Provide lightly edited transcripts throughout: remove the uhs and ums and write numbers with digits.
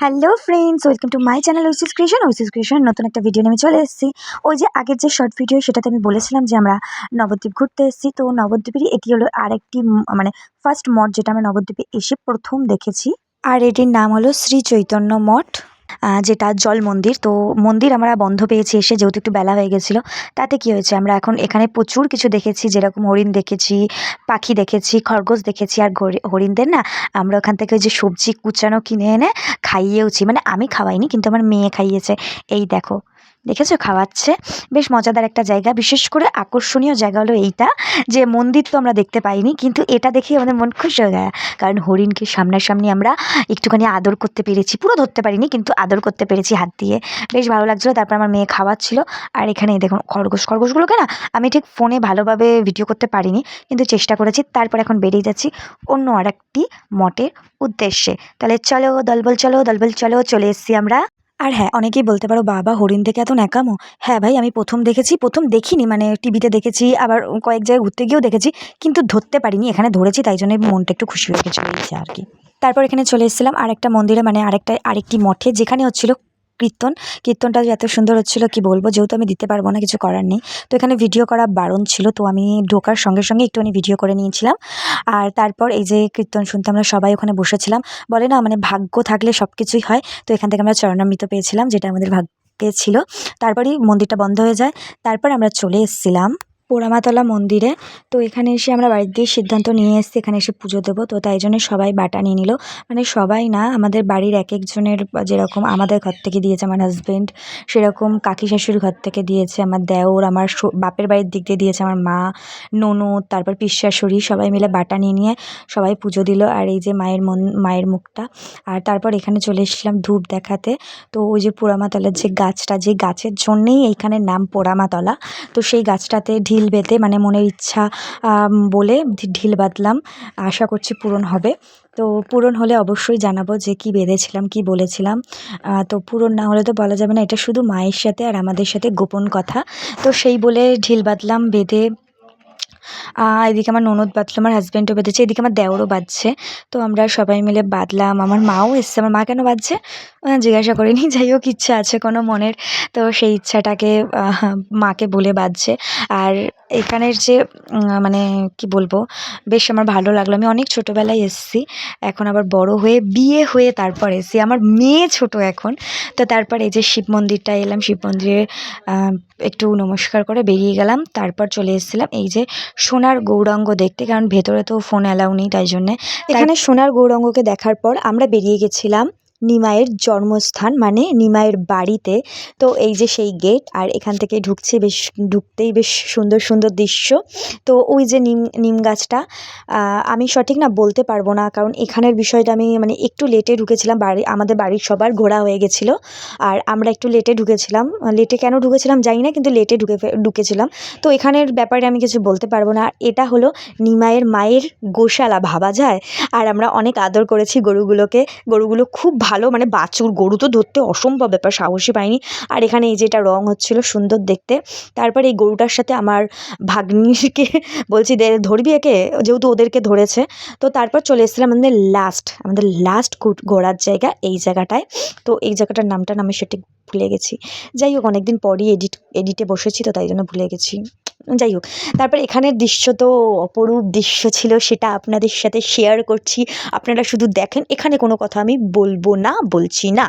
Hello friends, welcome to my channel Oasis creation. নতুন একটা video নিয়ে চলে এসেছি। ওই যে আগের যে শর্ট ভিডিও, সেটাতে আমি বলেছিলাম যে আমরা নবদ্বীপ ঘুরতে এসেছি। তো নবদ্বীপেরই এটি হলো আরেকটি মানে ফার্স্ট মঠ, যেটা আমরা নবদ্বীপে এসে প্রথম দেখেছি। আর এটির নাম হলো শ্রী চৈতন্য মঠ, যেটা জল মন্দির। তো মন্দির আমরা বন্ধ পেয়েছি এসে, যেহেতু একটু বেলা হয়ে গেছিলো। তাতে কি হয়েছে, আমরা এখন এখানে প্রচুর কিছু দেখেছি, যেরকম হরিণ দেখেছি, পাখি দেখেছি, খরগোশ দেখেছি। আর হরিণদের না আমরা ওখান থেকে ওই যে সবজি কুচানো কিনে এনে খাইয়েওছি। মানে আমি খাওয়াইনি, কিন্তু আমার মেয়ে খাইয়েছে। এই দেখো, দেখেছো খাওয়াচ্ছে। বেশ মজাদার একটা জায়গা। বিশেষ করে আকর্ষণীয় জায়গা হলো এইটা, যে মন্দির তো আমরা দেখতে পাইনি, কিন্তু এটা দেখেই আমাদের মন খুশি হয়ে যায়। কারণ হরিণকে সামনাসামনি আমরা একটুখানি আদর করতে পেরেছি। পুরো ধরতে পারিনি, কিন্তু আদর করতে পেরেছি হাত দিয়ে। বেশ ভালো লাগছিলো। তারপর আমার মেয়ে খাওয়াচ্ছিল। আর এখানে দেখুন খরগোশগুলোকে না আমি ঠিক ফোনে ভালোভাবে ভিডিও করতে পারিনি, কিন্তু চেষ্টা করেছি। তারপর এখন বেরিয়ে যাচ্ছি অন্য আরেকটি মঠের উদ্দেশ্যে। তাহলে চলো দলবল, চলো চলে এসেছি আমরা। আর হ্যাঁ, অনেকেই বলতে পারো বাবা হরিণ দেখে এত ন্যাকামো। হ্যাঁ ভাই, আমি প্রথম দেখেছি, প্রথম দেখিনি, মানে টিভিতে দেখেছি, আবার কয়েক জায়গায় ঘুরতে গিয়েও দেখেছি, কিন্তু ধরতে পারিনি। এখানে ধরেছি, তাই জন্য মনটা একটু খুশি হয়ে গেছে আর কি। তারপর এখানে চলে এসেছিলাম আরেকটা মন্দিরে, মানে আরেকটি মঠে, যেখানে হচ্ছিল কীর্তনটা যে এত সুন্দর হচ্ছিল কি বলবো। যেহেতু আমি দিতে পারবো না, কিছু করার নেই। তো এখানে ভিডিও করা বারণ ছিল, তো আমি ঢোকার সঙ্গে সঙ্গে একটুখানি ভিডিও করে নিয়েছিলাম। আর তারপর এই যে কীর্তন শুনতে আমরা সবাই ওখানে বসেছিলাম। বলে না, মানে ভাগ্য থাকলে সব কিছুই হয়। তো এখান থেকে আমরা চরণামৃত পেয়েছিলাম, যেটা আমাদের ভাগ্যে ছিল। তারপরেই মন্দিরটা বন্ধ হয়ে যায়। তারপর আমরা চলে এসেছিলাম পোড়ামাতলা মন্দিরে। তো এখানে এসে আমরা বাড়ির দিয়ে সিদ্ধান্ত নিয়ে এসেছি এখানে এসে পুজো দেবো। তো তাই জন্য সবাই বাটা নিয়ে নিল। মানে সবাই না, আমাদের বাড়ির এক একজনের, যেরকম আমাদের ঘর থেকে দিয়েছে আমার হাজব্যান্ড, সেরকম কাকি শাশুড়ির ঘর থেকে দিয়েছে আমার দেওর, আমার বাপের বাড়ির দিক দিয়ে দিয়েছে আমার মা, ননদ, তারপর পিস শাশুড়ি, সবাই মিলে বাটা নিয়ে নিয়ে সবাই পুজো দিল। আর এই যে মায়ের মুখটা। আর তারপর এখানে চলে এসেছিলাম ধূপ দেখাতে। তো ওই যে পোড়ামাতলার যে গাছটা, যে গাছের জন্যেই এইখানের নাম পোড়ামাতলা। তো সেই গাছটাতে ঢিল বেঁধে, মানে মনের ইচ্ছা বলে ঢিল বাঁধলাম। আশা করছি পূরণ হবে। তো পূরণ হলে অবশ্যই জানাবো যে কি বেঁধেছিলাম, কি বলেছিলাম। তো পূরণ না হলে তো বলা যাবে না, এটা শুধু মায়ের সাথে আর আমাদের সাথে গোপন কথা। তো সেই বলে ঢিল বাঁধলাম, বেঁধে এদিকে আমার ননদ বাঁধলো, আমার হাজব্যান্ডও বেঁধেছে, এদিকে আমার দেওরও বাঁধছে। তো আমরা সবাই মিলে বাঁধলাম। আমার মাও এসছে। আমার মা কেন বাঁধছে জিজ্ঞাসা করিনি। যাই হোক, ইচ্ছা আছে কোনো মনের, তো সেই ইচ্ছাটাকে মাকে বলে বাঁধছে। আর এখানের যে মানে কি বলবো, বেশ আমার ভালো লাগলো। আমি অনেক ছোটোবেলায় এসেছি, এখন আবার বড় হয়ে বিয়ে হয়ে তারপর এসেছি। আমার মেয়ে ছোট এখন। তো তারপর এই যে শিব মন্দিরটায় এলাম, শিব মন্দিরে একটু নমস্কার করে বেরিয়ে গেলাম। তারপর চলে এসেছিলাম এই যে সোনার গৌরাঙ্গ দেখতে, কারণ ভেতরে তো ফোন অ্যালাউ নেই, তাই জন্যে। এখানে সোনার গৌরাঙ্গকে দেখার পর আমরা বেরিয়ে গেছিলাম নিমাইয়ের জন্মস্থান, মানে নিমাইয়ের বাড়িতে। তো এই যে সেই গেট, আর এখান থেকে ঢুকতেই বেশ সুন্দর সুন্দর দৃশ্য। তো ওই যে নিম গাছটা, আমি সঠিক না বলতে পারবো না, কারণ এখানের বিষয়টা আমি মানে একটু লেটে ঢুকেছিলাম। আমাদের বাড়ির সবার ঘোরা হয়ে গেছিলো, আর আমরা একটু লেটে ঢুকেছিলাম। লেটে কেন ঢুকেছিলাম জানি না, কিন্তু লেটে ঢুকেছিলাম। তো এখানের ব্যাপারে আমি কিছু বলতে পারবো না। এটা হলো নিমাইয়ের মায়ের গোশালা ভাবা যায়। আর আমরা অনেক আদর করেছি গরুগুলোকে। গরুগুলো খুব ভালো, মানে বাছুর গরু তো ধরতে অসম্ভব ব্যাপার, সাহসী পাইনি। আর এখানে এই যেটা রং হচ্ছিল সুন্দর দেখতে। তারপর এই গরুটার সাথে আমার ভাগ্নিকে বলছি, ধরবি একে, যেহেতু ওদেরকে ধরেছে। তো তারপর চলে এসেছিলাম আমাদের লাস্ট ঘোরার জায়গা, এই জায়গাটায়। তো এই জায়গাটার নামটা আমি সঠিক ভুলে গেছি। যাই হোক, অনেকদিন পরই এডিটে বসেছি, তো তাই জন্য ভুলে গেছি। যাই হোক, তারপর এখানের দৃশ্য তো অপরূপ দৃশ্য ছিল, সেটা আপনাদের সাথে শেয়ার করছি। আপনারা শুধু দেখেন, এখানে কোনো কথা আমি বলবো না, বলছি না।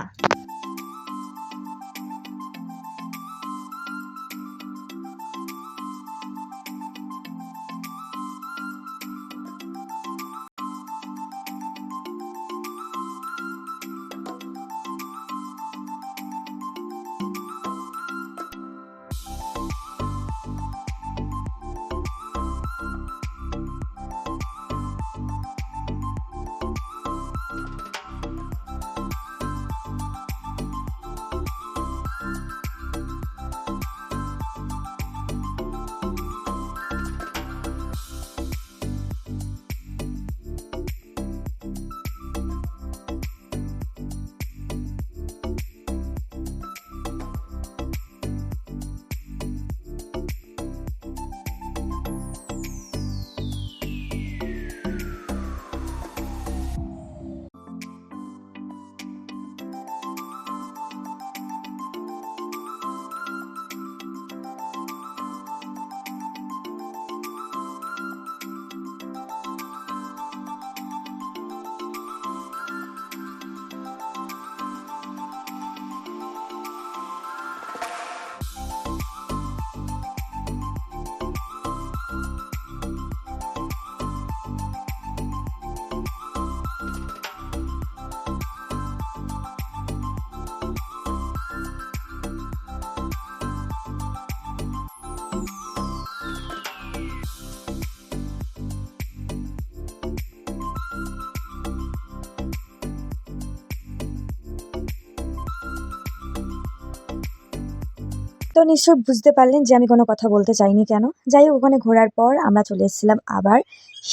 তো নিশ্চয়ই বুঝতে পারলেন যে আমি কোনো কথা বলতে চাইনি কেন। যাই হোক, ওখানে ঘোরার পর আমরা চলে এসেছিলাম আবার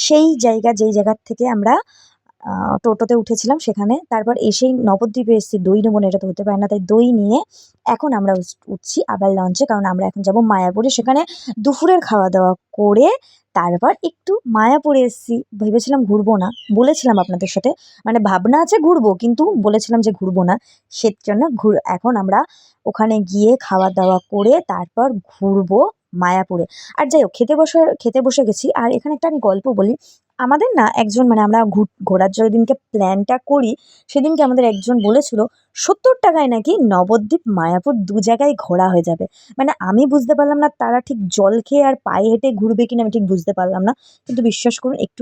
সেই যেই জায়গার থেকে আমরা টোটোতে উঠেছিলাম সেখানে। তারপর এসেই নবদ্বীপে এসেছি, দই নেবো না এটা তো হতে পারে না। তাই দই নিয়ে এখন আমরা উঠছি আবার লঞ্চে, কারণ আমরা এখন যাব মায়াপুরে। সেখানে দুপুরের খাওয়া-দাওয়া করে তারপর একটু মায়াপুরে এসেছি। ভেবেছিলাম ঘুরবো না, বলেছিলাম আপনাদের সাথে, মানে ভাবনা আছে ঘুরবো, কিন্তু বলেছিলাম যে ঘুরবো না। সেজন্য এখন আমরা ওখানে গিয়ে খাওয়া-দাওয়া করে তারপর ঘুরবো মায়াপুরে। আর যাই হোক, খেতে বসে গেছি। আর এখানে একটা আমি গল্প বলি। আমাদের না একজন, মানে আমরা ঘোরার যেদিনকে প্ল্যানটা করি, সেদিনকে আমাদের একজন বলেছিল ৭০ টাকায় নাকি নবদ্বীপ মায়াপুর ২ জায়গায় ঘোরা হয়ে যাবে। মানে আমি বুঝতে পারলাম না তারা ঠিক জল খেয়ে আর পায়ে হেঁটে ঘুরবে কিনা, আমি ঠিক বুঝতে পারলাম না। কিন্তু বিশ্বাস করুন, একটু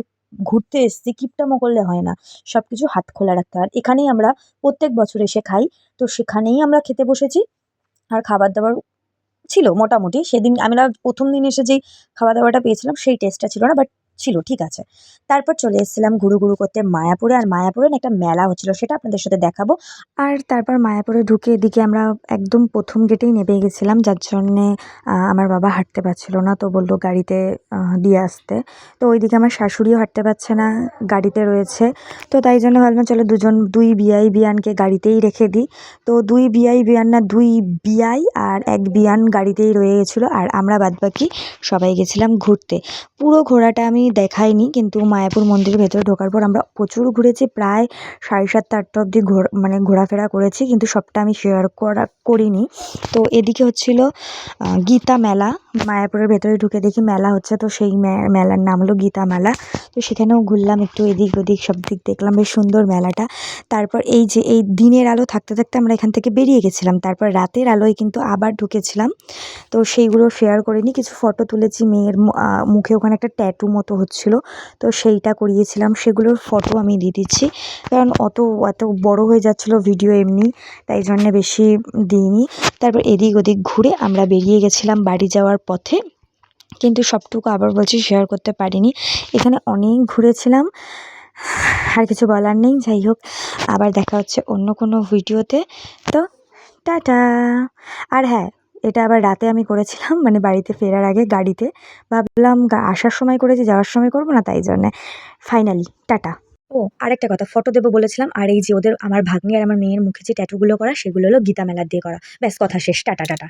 ঘুরতে এসেছি, কিপটামো করলে হয় না। সবকিছু হাত খোলা রাখতে হয়। আর এখানেই আমরা প্রত্যেক বছর এসে খাই। তো সেখানেই আমরা খেতে বসেছি। আর খাবার-দাবার ছিল মোটামুটি। সেদিন আমরা ১ম দিন এসে যেই খাওয়া-দাওয়াটা পেয়েছিলাম সেই টেস্টটা ছিল না, বাট ছিল, ঠিক আছে। তারপর চলে এসেছিলাম ঘুরু করতে মায়াপুরে। আর মায়াপুরে না একটা মেলা হচ্ছিল, সেটা আপনাদের সাথে দেখাবো। আর তারপর মায়াপুরে ঢুকে এদিকে আমরা একদম ১ম গেটেই নেমে গেছিলাম, যার জন্যে আমার বাবা হাঁটতে পারছিল না। তো বলল গাড়িতে দিয়ে আসতে। তো ওইদিকে আমার শাশুড়িও হাঁটতে পারছে না, গাড়িতে রয়েছে। তো তাই জন্য ভাবলাম চলো ২ বিয়াই বিয়ানকে গাড়িতেই রেখে দিই। তো ২ বিয়াই বিয়ান না, ২ বিয়াই আর ১ বিয়ান গাড়িতেই রয়ে গেছিলো। আর আমরা বাদবাকি সবাই গেছিলাম ঘুরতে। পুরো ঘোরাটা আমি দেখাইনি, কিন্তু মায়াপুর মন্দিরের ভেতরে ঢোকার পর আমরা প্রচুর ঘুরেছি। প্রায় ৭:৩০-৮টা অবধি মানে ঘোরাফেরা করেছি, কিন্তু সবটা আমি শেয়ার করিনি। তো এদিকে হচ্ছিল গীতা মেলা। মায়াপুরের ভেতরে ঢুকে দেখি মেলা হচ্ছে, তো সেই মেলার নাম হলো গীতা মেলা। তো সেখানেও ঘুরলাম, একটু এদিক ওদিক সব দিক দেখলাম, বেশ সুন্দর মেলাটা। তারপর এই যে এই দিনের আলো থাকতে আমরা এখান থেকে বেরিয়ে গেছিলাম। তারপর রাতের আলোয় কিন্তু আবার ঢুকেছিলাম। তো সেইগুলো শেয়ার করিনি, কিছু ফটো তুলেছি। মেয়ের মুখে ওখানে একটা ট্যাটু মতো হচ্ছিল, তো সেইটা করিয়েছিলাম, সেগুলোর ফটো আমি দিয়ে দিচ্ছি। কারণ এত বড় হয়ে যাচ্ছিলো ভিডিও এমনি, তাই জন্যে বেশি দিইনি। তারপর এদিক ওদিক ঘুরে আমরা বেরিয়ে গেছিলাম বাড়ি যাওয়ার পথে, কিন্তু সবটুকু আবার বলছি শেয়ার করতে পারিনি। এখানে অনেক ঘুরেছিলাম, আর কিছু বলার নেই। যাই হোক, আবার দেখা হচ্ছে অন্য কোনো ভিডিওতে। তো টাটা। আর হ্যাঁ, এটা আবার রাতে আমি করেছিলাম, মানে বাড়িতে ফেরার আগে গাড়িতে। ভাবলাম আসার সময় করেছি, যাওয়ার সময় করবো না, তাই জন্যে। Finally tata. ও আরেকটা কথা, ফটো দেবো বলেছিলাম। আর এই যে আমার ভাগ্নি আর আমার মেয়ের মুখে যে ট্যাটুগুলো করা, সেগুলো হলো গীতা মেলার দিয়ে করা। ব্যাস, কথা শেষ। Tata tata.